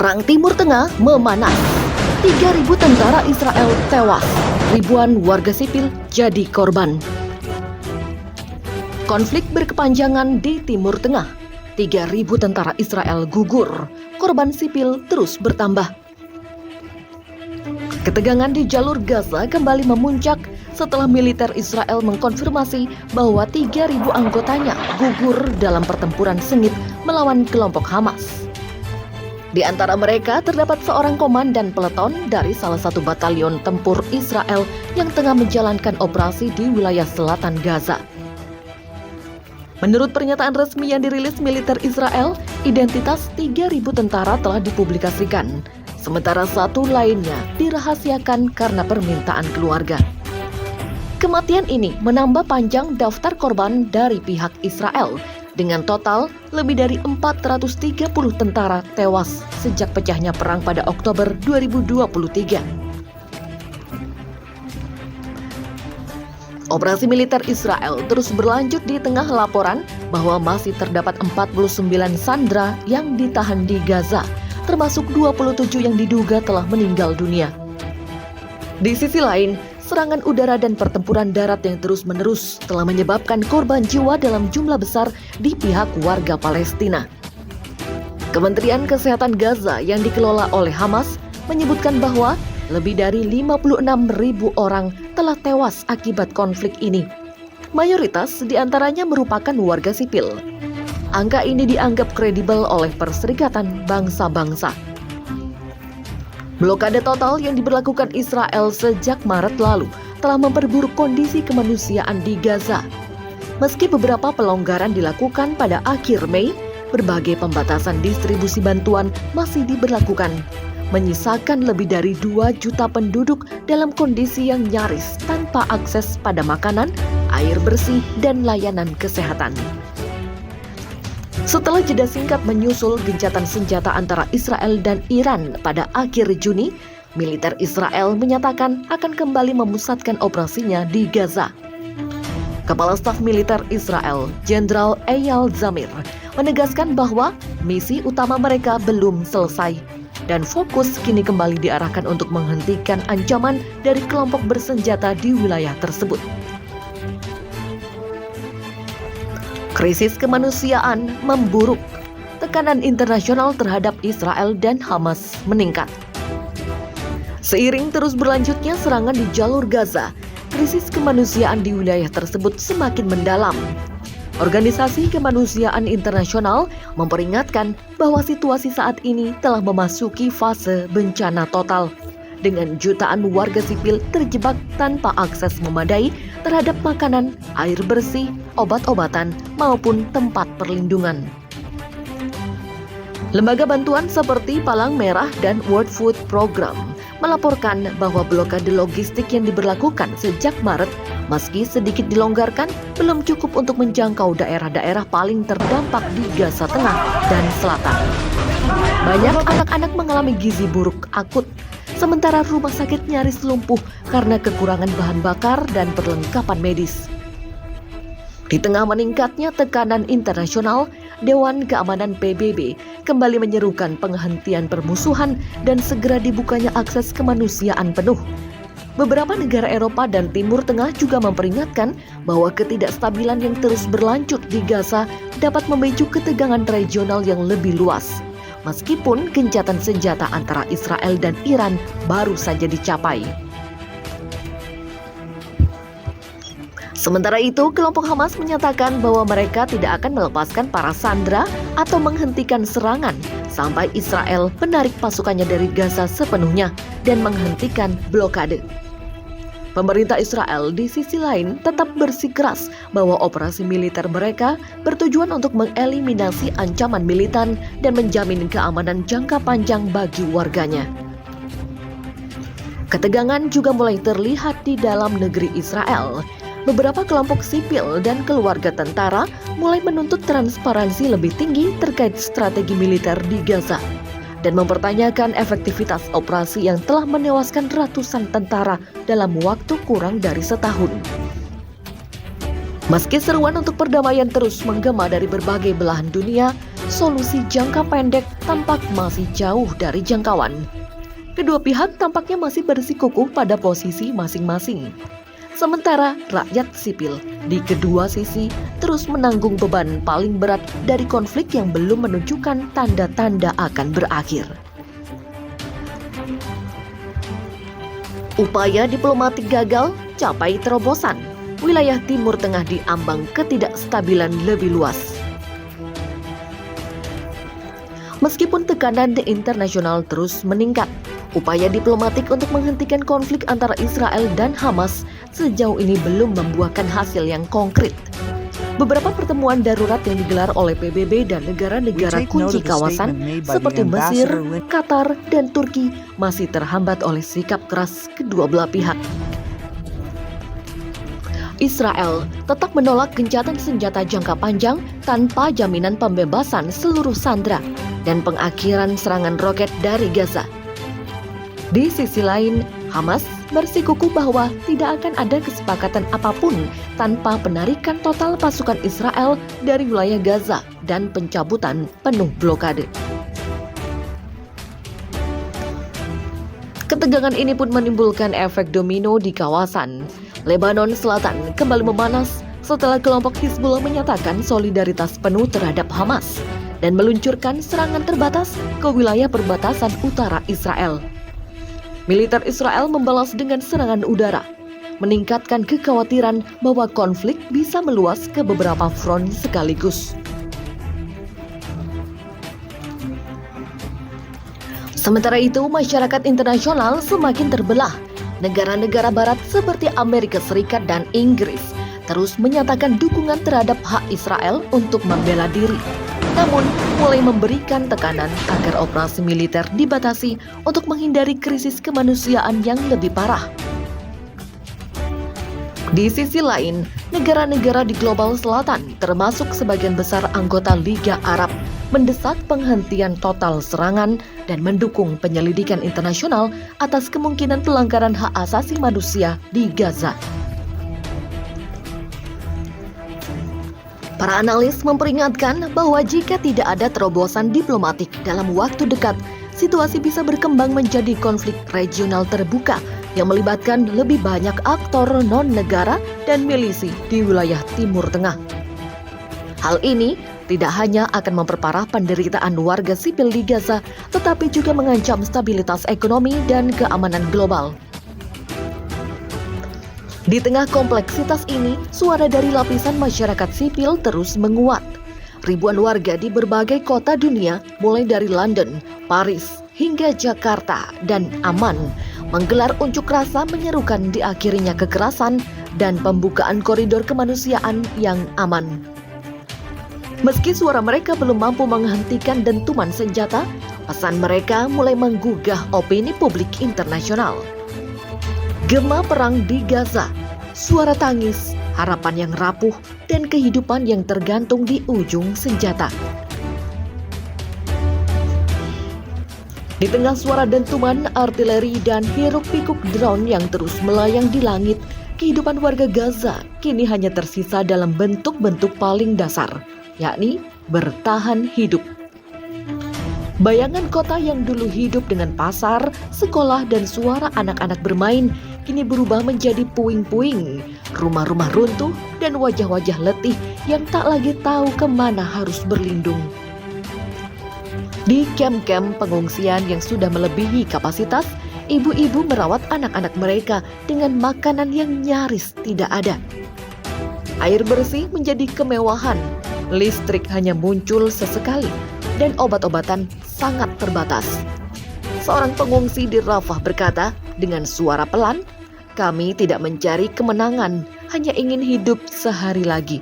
Perang Timur Tengah memanas. 3.000 tentara Israel tewas. Ribuan warga sipil jadi korban. Konflik berkepanjangan di Timur Tengah. 3.000 tentara Israel gugur. Korban sipil terus bertambah. Ketegangan di jalur Gaza kembali memuncak setelah militer Israel mengkonfirmasi bahwa 3.000 anggotanya gugur dalam pertempuran sengit melawan kelompok Hamas. Di antara mereka terdapat seorang komandan peleton dari salah satu batalion tempur Israel yang tengah menjalankan operasi di wilayah selatan Gaza. Menurut pernyataan resmi yang dirilis militer Israel, identitas 3.000 tentara telah dipublikasikan, sementara satu lainnya dirahasiakan karena permintaan keluarga. Kematian ini menambah panjang daftar korban dari pihak Israel, dengan total lebih dari 430 tentara tewas sejak pecahnya perang pada Oktober 2023. Operasi militer Israel terus berlanjut di tengah laporan bahwa masih terdapat 49 sandera yang ditahan di Gaza, termasuk 27 yang diduga telah meninggal dunia. Di sisi lain, serangan udara dan pertempuran darat yang terus-menerus telah menyebabkan korban jiwa dalam jumlah besar di pihak warga Palestina. Kementerian Kesehatan Gaza yang dikelola oleh Hamas menyebutkan bahwa lebih dari 56.000 orang telah tewas akibat konflik ini. Mayoritas diantaranya merupakan warga sipil. Angka ini dianggap kredibel oleh Perserikatan Bangsa-Bangsa. Blokade total yang diberlakukan Israel sejak Maret lalu telah memperburuk kondisi kemanusiaan di Gaza. Meski beberapa pelonggaran dilakukan pada akhir Mei, berbagai pembatasan distribusi bantuan masih diberlakukan, menyisakan lebih dari 2 juta penduduk dalam kondisi yang nyaris tanpa akses pada makanan, air bersih, dan layanan kesehatan. Setelah jeda singkat menyusul gencatan senjata antara Israel dan Iran pada akhir Juni, militer Israel menyatakan akan kembali memusatkan operasinya di Gaza. Kepala Staf Militer Israel, Jenderal Eyal Zamir, menegaskan bahwa misi utama mereka belum selesai dan fokus kini kembali diarahkan untuk menghentikan ancaman dari kelompok bersenjata di wilayah tersebut. Krisis kemanusiaan memburuk. Tekanan internasional terhadap Israel dan Hamas meningkat. Seiring terus berlanjutnya serangan di jalur Gaza, krisis kemanusiaan di wilayah tersebut semakin mendalam. Organisasi kemanusiaan internasional memperingatkan bahwa situasi saat ini telah memasuki fase bencana total, dengan jutaan warga sipil terjebak tanpa akses memadai terhadap makanan, air bersih, obat-obatan, maupun tempat perlindungan. Lembaga bantuan seperti Palang Merah dan World Food Program melaporkan bahwa blokade logistik yang diberlakukan sejak Maret, meski sedikit dilonggarkan, belum cukup untuk menjangkau daerah-daerah paling terdampak di Gaza Tengah dan Selatan. Banyak anak-anak mengalami gizi buruk akut, sementara rumah sakit nyaris lumpuh karena kekurangan bahan bakar dan perlengkapan medis. Di tengah meningkatnya tekanan internasional, Dewan Keamanan PBB kembali menyerukan penghentian permusuhan dan segera dibukanya akses kemanusiaan penuh. Beberapa negara Eropa dan Timur Tengah juga memperingatkan bahwa ketidakstabilan yang terus berlanjut di Gaza dapat memicu ketegangan regional yang lebih luas, meskipun gencatan senjata antara Israel dan Iran baru saja dicapai. Sementara itu, kelompok Hamas menyatakan bahwa mereka tidak akan melepaskan para sandera atau menghentikan serangan sampai Israel menarik pasukannya dari Gaza sepenuhnya dan menghentikan blokade. Pemerintah Israel di sisi lain tetap bersikeras bahwa operasi militer mereka bertujuan untuk mengeliminasi ancaman militan dan menjamin keamanan jangka panjang bagi warganya. Ketegangan juga mulai terlihat di dalam negeri Israel. Beberapa kelompok sipil dan keluarga tentara mulai menuntut transparansi lebih tinggi terkait strategi militer di Gaza dan mempertanyakan efektivitas operasi yang telah menewaskan ratusan tentara dalam waktu kurang dari setahun. Meski seruan untuk perdamaian terus menggema dari berbagai belahan dunia, solusi jangka pendek tampak masih jauh dari jangkauan. Kedua pihak tampaknya masih bersikukuh pada posisi masing-masing. Sementara rakyat sipil di kedua sisi terus menanggung beban paling berat dari konflik yang belum menunjukkan tanda-tanda akan berakhir. Upaya diplomatik gagal, capai terobosan. Wilayah Timur Tengah diambang ketidakstabilan lebih luas. Meskipun tekanan internasional terus meningkat, upaya diplomatik untuk menghentikan konflik antara Israel dan Hamas sejauh ini belum membuahkan hasil yang konkret. Beberapa pertemuan darurat yang digelar oleh PBB dan negara-negara kunci kawasan seperti Mesir, Qatar, dan Turki masih terhambat oleh sikap keras kedua belah pihak. Israel tetap menolak gencatan senjata jangka panjang tanpa jaminan pembebasan seluruh sandera dan pengakhiran serangan roket dari Gaza. Di sisi lain, Hamas bersikukuh bahwa tidak akan ada kesepakatan apapun tanpa penarikan total pasukan Israel dari wilayah Gaza dan pencabutan penuh blokade. Ketegangan ini pun menimbulkan efek domino di kawasan. Lebanon Selatan kembali memanas setelah kelompok Hizbullah menyatakan solidaritas penuh terhadap Hamas dan meluncurkan serangan terbatas ke wilayah perbatasan utara Israel. Militer Israel membalas dengan serangan udara, meningkatkan kekhawatiran bahwa konflik bisa meluas ke beberapa front sekaligus. Sementara itu, masyarakat internasional semakin terbelah. Negara-negara barat seperti Amerika Serikat dan Inggris terus menyatakan dukungan terhadap hak Israel untuk membela diri, namun mulai memberikan tekanan agar operasi militer dibatasi untuk menghindari krisis kemanusiaan yang lebih parah. Di sisi lain, negara-negara di global selatan, termasuk sebagian besar anggota Liga Arab, mendesak penghentian total serangan dan mendukung penyelidikan internasional atas kemungkinan pelanggaran hak asasi manusia di Gaza. Para analis memperingatkan bahwa jika tidak ada terobosan diplomatik dalam waktu dekat, situasi bisa berkembang menjadi konflik regional terbuka yang melibatkan lebih banyak aktor non-negara dan milisi di wilayah Timur Tengah. Hal ini tidak hanya akan memperparah penderitaan warga sipil di Gaza, tetapi juga mengancam stabilitas ekonomi dan keamanan global. Di tengah kompleksitas ini, suara dari lapisan masyarakat sipil terus menguat. Ribuan warga di berbagai kota dunia, mulai dari London, Paris, hingga Jakarta dan Amman, menggelar unjuk rasa menyerukan diakhirinya kekerasan dan pembukaan koridor kemanusiaan yang aman. Meski suara mereka belum mampu menghentikan dentuman senjata, pesan mereka mulai menggugah opini publik internasional. Gema perang di Gaza, suara tangis, harapan yang rapuh, dan kehidupan yang tergantung di ujung senjata. Di tengah suara dentuman artileri dan hiruk-pikuk drone yang terus melayang di langit, kehidupan warga Gaza kini hanya tersisa dalam bentuk-bentuk paling dasar, yakni bertahan hidup. Bayangan kota yang dulu hidup dengan pasar, sekolah, dan suara anak-anak bermain kini berubah menjadi puing-puing, rumah-rumah runtuh, dan wajah-wajah letih yang tak lagi tahu kemana harus berlindung. Di kamp-kamp pengungsian yang sudah melebihi kapasitas, ibu-ibu merawat anak-anak mereka dengan makanan yang nyaris tidak ada. Air bersih menjadi kemewahan, listrik hanya muncul sesekali, dan obat-obatan sangat terbatas. Seorang pengungsi di Rafah berkata dengan suara pelan, "Kami tidak mencari kemenangan, hanya ingin hidup sehari lagi."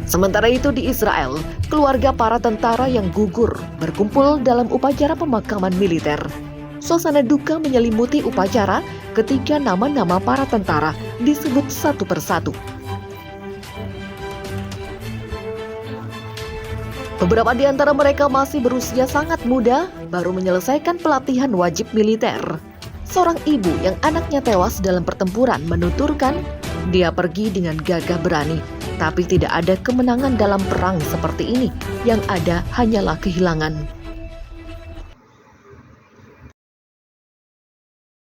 Sementara itu di Israel, keluarga para tentara yang gugur berkumpul dalam upacara pemakaman militer. Suasana duka menyelimuti upacara ketika nama-nama para tentara disebut satu persatu. Beberapa di antara mereka masih berusia sangat muda, baru menyelesaikan pelatihan wajib militer. Seorang ibu yang anaknya tewas dalam pertempuran menuturkan, dia pergi dengan gagah berani, Tapi tidak ada kemenangan dalam perang seperti ini, yang ada hanyalah kehilangan.